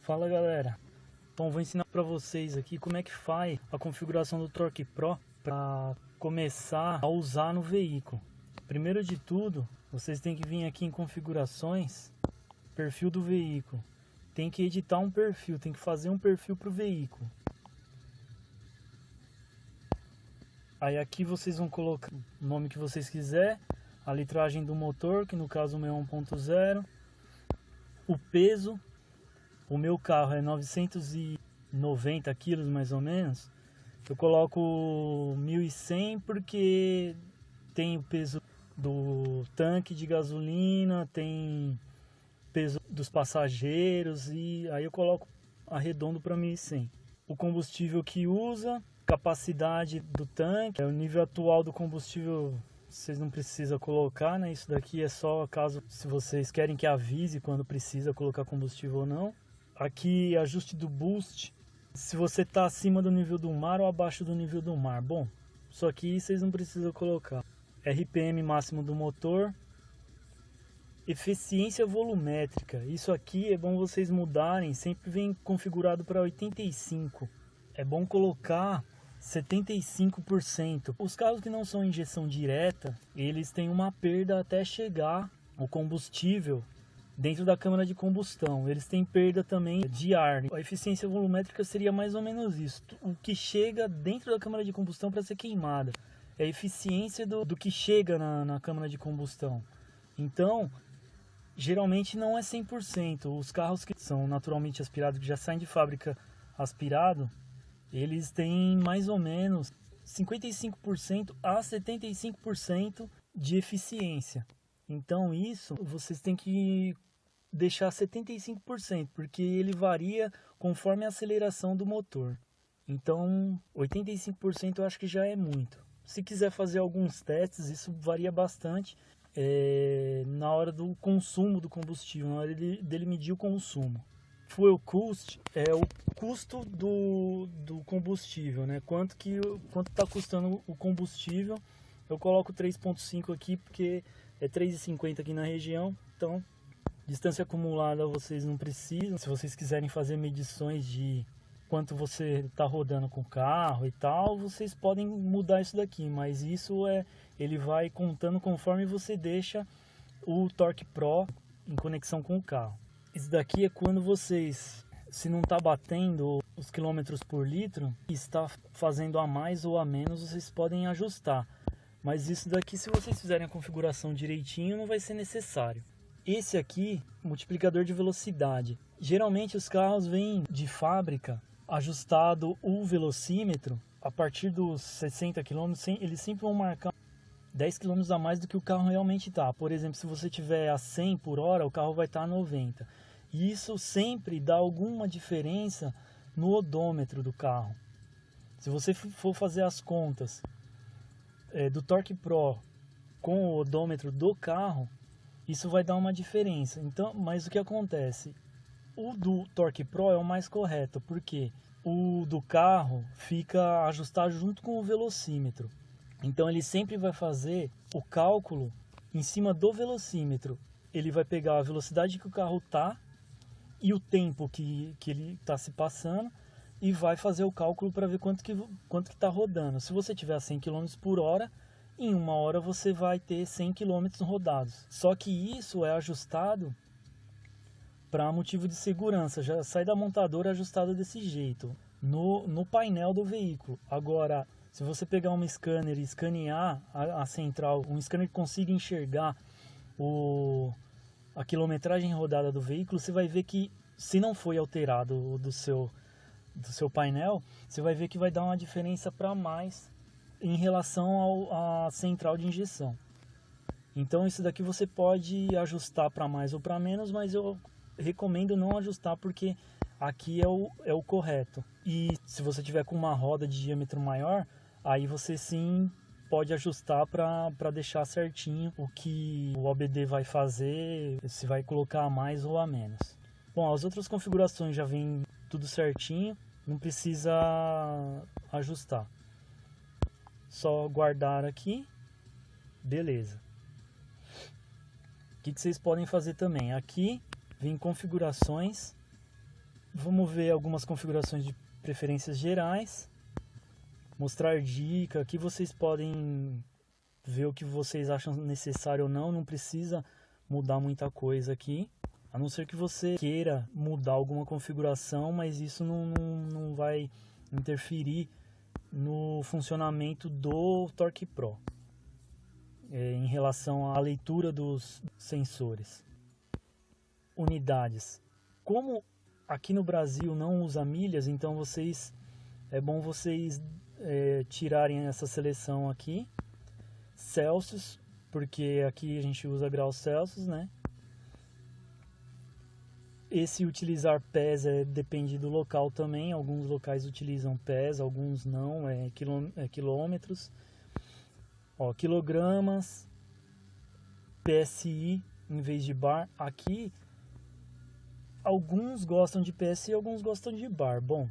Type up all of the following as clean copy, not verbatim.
Fala galera, então vou ensinar para vocês aqui como é que faz a configuração do Torque Pro para começar a usar no veículo. Primeiro de tudo, vocês têm que vir aqui em configurações, perfil do veículo, tem que editar um perfil, tem que fazer um perfil para o veículo. Aí aqui vocês vão colocar o nome que vocês quiser, a litragem do motor, que no caso o meu é 1.0, o peso. O meu carro é 990 quilos mais ou menos. Eu coloco 1.100 porque tem o peso do tanque de gasolina, tem peso dos passageiros e aí eu coloco arredondo para 1.100. O combustível que usa, capacidade do tanque, o nível atual do combustível vocês não precisam colocar, né? Isso daqui é só caso se vocês querem que avise quando precisa colocar combustível ou não. Aqui, ajuste do boost, se você está acima do nível do mar ou abaixo do nível do mar. Bom, isso aqui vocês não precisam colocar. RPM máximo do motor. Eficiência volumétrica, isso aqui é bom vocês mudarem, sempre vem configurado para 85. É bom colocar 75%. Os carros que não são injeção direta, eles têm uma perda até chegar o combustível dentro da câmara de combustão. Eles têm perda também de ar. A eficiência volumétrica seria mais ou menos isso. O que chega dentro da câmara de combustão para ser queimada. É a eficiência do que chega na câmara de combustão. Então, geralmente não é 100%. Os carros que são naturalmente aspirados, que já saem de fábrica aspirado, eles têm mais ou menos 55% a 75% de eficiência. Então isso vocês têm que deixar 75%, porque ele varia conforme a aceleração do motor. Então 85% eu acho que já é muito. Se quiser fazer alguns testes, isso varia bastante na hora do consumo do combustível, na hora dele medir o consumo. Fuel cost é o custo do combustível, né? Quanto está custando o combustível. Eu coloco 3.5 aqui porque é 3,50 aqui na região, então distância acumulada vocês não precisam. Se vocês quiserem fazer medições de quanto você está rodando com o carro e tal, vocês podem mudar isso daqui, mas isso ele vai contando conforme você deixa o Torque Pro em conexão com o carro. Isso daqui é quando vocês, se não está batendo os quilômetros por litro, está fazendo a mais ou a menos, vocês podem ajustar. Mas isso daqui, se vocês fizerem a configuração direitinho, não vai ser necessário. Esse aqui, multiplicador de velocidade. Geralmente os carros vêm de fábrica ajustado o velocímetro. A partir dos 60 km, eles sempre vão marcar 10 km a mais do que o carro realmente está. Por exemplo, se você tiver a 100 por hora, o carro vai estar a 90. E isso sempre dá alguma diferença no odômetro do carro. Se você for fazer as contas do Torque Pro com o odômetro do carro, isso vai dar uma diferença. Então, mas o que acontece? O do Torque Pro é o mais correto, porque o do carro fica ajustado junto com o velocímetro. Então ele sempre vai fazer o cálculo em cima do velocímetro. Ele vai pegar a velocidade que o carro está e o tempo que ele está se passando e vai fazer o cálculo para ver quanto que está rodando. Se você tiver a 100 km por hora, em uma hora você vai ter 100 km rodados. Só que isso é ajustado para motivo de segurança. Já sai da montadora ajustado desse jeito, no painel do veículo. Agora, se você pegar um scanner e escanear a central, um scanner que consiga enxergar a quilometragem rodada do veículo, você vai ver que, se não foi alterado do seu painel, você vai ver que vai dar uma diferença para mais em relação à central de injeção. Então isso daqui você pode ajustar para mais ou para menos, mas eu recomendo não ajustar porque aqui é o correto. E se você tiver com uma roda de diâmetro maior, aí você sim pode ajustar para deixar certinho o que o OBD vai fazer, se vai colocar a mais ou a menos. Bom, as outras configurações já vem tudo certinho, não precisa ajustar. Só guardar aqui, beleza. O que vocês podem fazer também? Aqui vem configurações, Vamos ver algumas configurações de preferências gerais, mostrar dica, aqui vocês podem ver o que vocês acham necessário ou não, não precisa mudar muita coisa aqui, a não ser que você queira mudar alguma configuração, mas isso não vai interferir no funcionamento do Torque Pro em relação à leitura dos sensores. Unidades. Como aqui no Brasil não usa milhas, então é bom vocês tirarem essa seleção aqui. Celsius, porque aqui a gente usa graus Celsius, né? Esse utilizar pés depende do local também. Alguns locais utilizam pés, alguns não, quilômetros. Ó, quilogramas, PSI em vez de bar. Aqui, alguns gostam de PSI, alguns gostam de bar. Bom,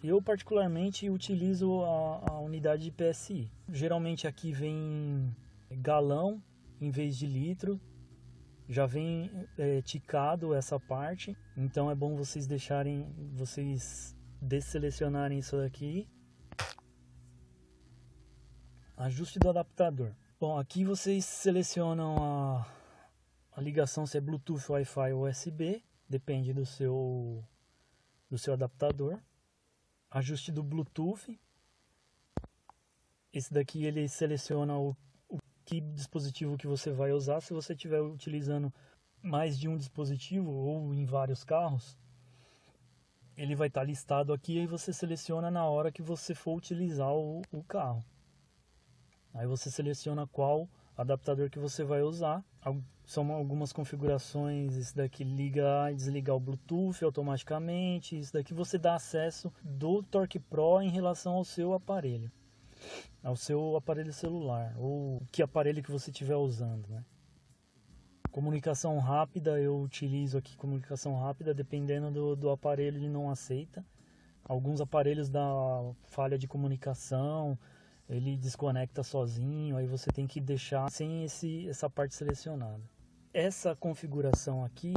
eu particularmente utilizo a unidade de PSI. Geralmente aqui vem galão em vez de litro. Já vem ticado essa parte, então é bom vocês desselecionarem isso daqui. Ajuste do adaptador. Bom, aqui vocês selecionam a ligação, se é Bluetooth, Wi-Fi ou USB, depende do seu adaptador. Ajuste do Bluetooth. Esse daqui ele seleciona que dispositivo que você vai usar. Se você estiver utilizando mais de um dispositivo ou em vários carros, ele vai estar listado aqui e você seleciona na hora que você for utilizar o carro. Aí você seleciona qual adaptador que você vai usar. São algumas configurações, esse daqui ligar e desligar o Bluetooth automaticamente. Isso daqui você dá acesso do Torque Pro em relação ao seu aparelho celular, ou que aparelho que você estiver usando, né? Comunicação rápida, eu utilizo aqui comunicação rápida, dependendo do aparelho ele não aceita. Alguns aparelhos dá falha de comunicação, ele desconecta sozinho, aí você tem que deixar sem essa parte selecionada. Essa configuração aqui,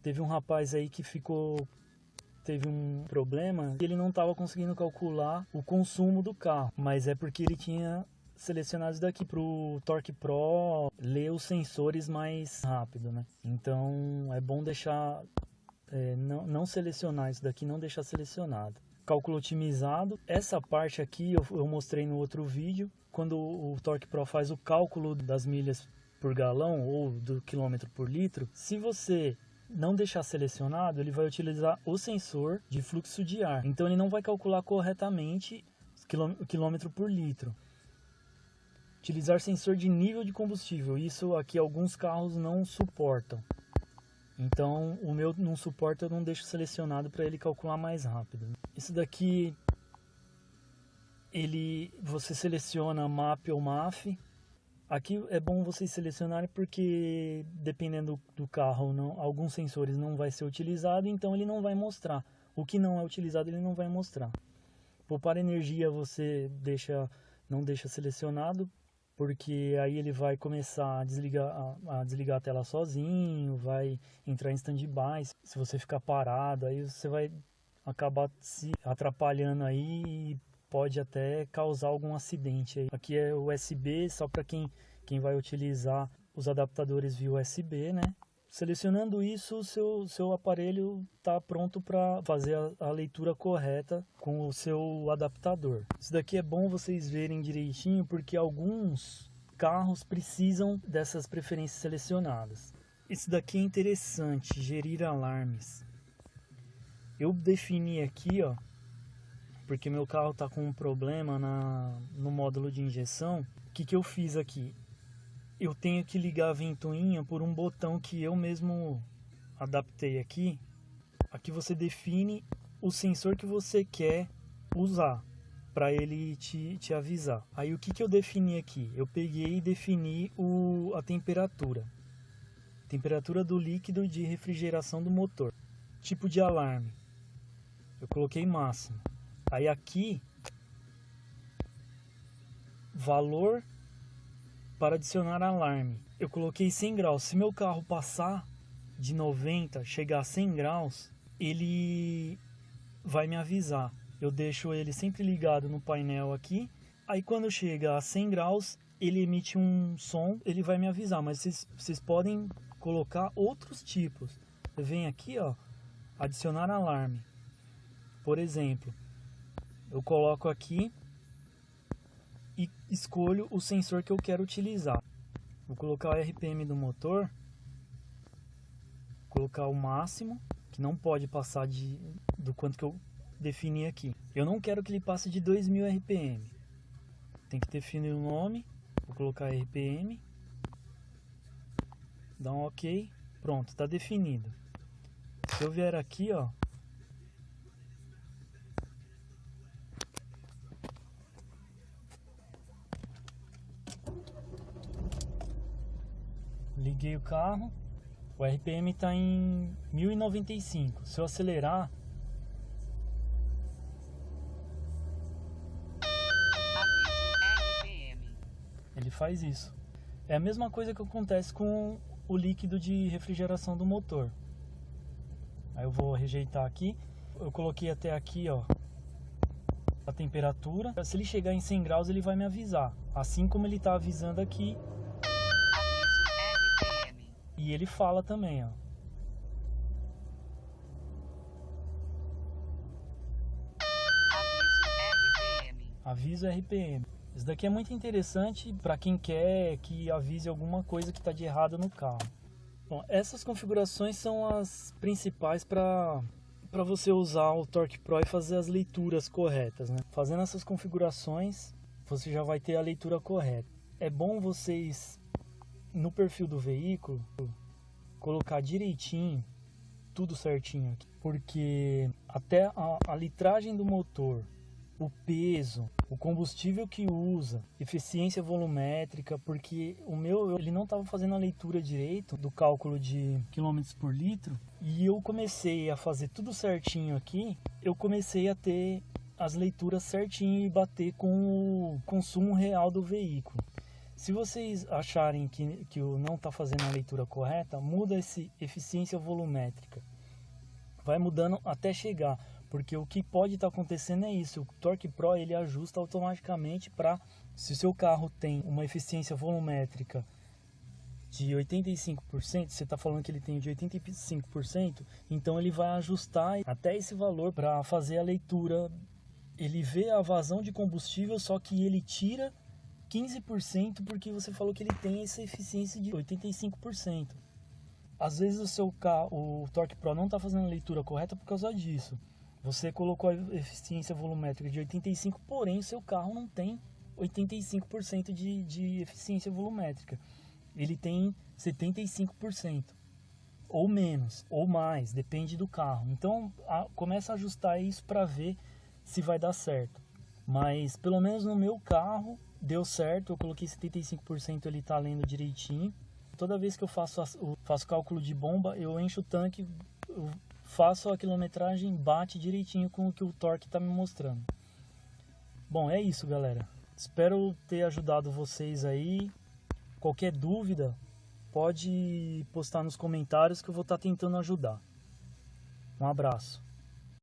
teve um rapaz aí que teve um problema, ele não estava conseguindo calcular o consumo do carro, mas é porque ele tinha selecionado isso daqui para o Torque Pro ler os sensores mais rápido, né? Então é bom deixar, não selecionar isso daqui, não deixar selecionado. Cálculo otimizado, essa parte aqui eu mostrei no outro vídeo, quando o Torque Pro faz o cálculo das milhas por galão ou do quilômetro por litro, se você não deixar selecionado, ele vai utilizar o sensor de fluxo de ar. Então ele não vai calcular corretamente o quilômetro por litro. Utilizar sensor de nível de combustível. Isso aqui alguns carros não suportam. Então o meu não suporta, eu não deixo selecionado para ele calcular mais rápido. Isso daqui, você seleciona MAP ou MAF. Aqui é bom vocês selecionarem porque dependendo do carro, alguns sensores não vai ser utilizado, então ele não vai mostrar. O que não é utilizado ele não vai mostrar. Poupar energia você não deixa selecionado, porque aí ele vai começar a desligar a tela sozinho, vai entrar em stand-by. Se você ficar parado, aí você vai acabar se atrapalhando aí e pode até causar algum acidente aí. Aqui é USB, só para quem vai utilizar os adaptadores via USB, né? Selecionando isso, o seu aparelho está pronto para fazer a leitura correta com o seu adaptador. Isso daqui é bom vocês verem direitinho, porque alguns carros precisam dessas preferências selecionadas. Isso daqui é interessante, gerir alarmes. Eu defini aqui, ó, porque meu carro está com um problema no módulo de injeção. O que eu fiz aqui? Eu tenho que ligar a ventoinha por um botão que eu mesmo adaptei aqui. Aqui você define o sensor que você quer usar para ele te avisar. Aí o que eu defini aqui? Eu peguei e defini a temperatura. Temperatura do líquido de refrigeração do motor. Tipo de alarme. Eu coloquei máximo. Aí aqui, valor para adicionar alarme. Eu coloquei 100 graus. Se meu carro passar de 90, chegar a 100 graus, ele vai me avisar. Eu deixo ele sempre ligado no painel aqui. Aí quando chega a 100 graus, ele emite um som, ele vai me avisar. Mas vocês podem colocar outros tipos. Você vem aqui, ó, adicionar alarme. Por exemplo, eu coloco aqui e escolho o sensor que eu quero utilizar. Vou colocar o RPM do motor, colocar o máximo, que não pode passar do quanto que eu defini aqui. Eu não quero que ele passe de 2000 RPM. Tem que definir o nome, vou colocar RPM, dá um OK, pronto, está definido. Se eu vier aqui, ó, liguei o carro, o RPM está em 1095. Se eu acelerar, ele faz isso. É a mesma coisa que acontece com o líquido de refrigeração do motor. Aí eu vou rejeitar aqui. Eu coloquei até aqui, ó, a temperatura. Se ele chegar em 100 graus, ele vai me avisar. Assim como ele está avisando aqui. E ele fala também, ó. Aviso RPM. Isso daqui é muito interessante para quem quer que avise alguma coisa que está de errado no carro. Bom, essas configurações são as principais para você usar o Torque Pro e fazer as leituras corretas, né? Fazendo essas configurações, você já vai ter a leitura correta. É bom vocês, no perfil do veículo, colocar direitinho, tudo certinho aqui, porque até a litragem do motor, o peso, o combustível que usa, eficiência volumétrica, porque o meu, ele não estava fazendo a leitura direito do cálculo de quilômetros por litro, e eu comecei a fazer tudo certinho aqui, eu comecei a ter as leituras certinho e bater com o consumo real do veículo. Se vocês acharem que não está fazendo a leitura correta, muda esse eficiência volumétrica. Vai mudando até chegar, porque o que pode estar acontecendo é isso. O Torque Pro ele ajusta automaticamente para, se o seu carro tem uma eficiência volumétrica de 85%, você está falando que ele tem de 85%, então ele vai ajustar até esse valor para fazer a leitura. Ele vê a vazão de combustível, só que ele tira 15% porque você falou que ele tem essa eficiência de 85%. Às vezes o seu carro, o Torque Pro não está fazendo a leitura correta por causa disso. Você colocou a eficiência volumétrica de 85%, porém o seu carro não tem 85% de eficiência volumétrica. Ele tem 75%. Ou menos, ou mais, depende do carro. Então começa a ajustar isso para ver se vai dar certo. Mas pelo menos no meu carro deu certo, eu coloquei 75%, ele está lendo direitinho. Toda vez que eu faço cálculo de bomba, eu encho o tanque, eu faço a quilometragem, bate direitinho com o que o torque está me mostrando. Bom, é isso, galera. Espero ter ajudado vocês aí. Qualquer dúvida, pode postar nos comentários que eu vou estar tentando ajudar. Um abraço.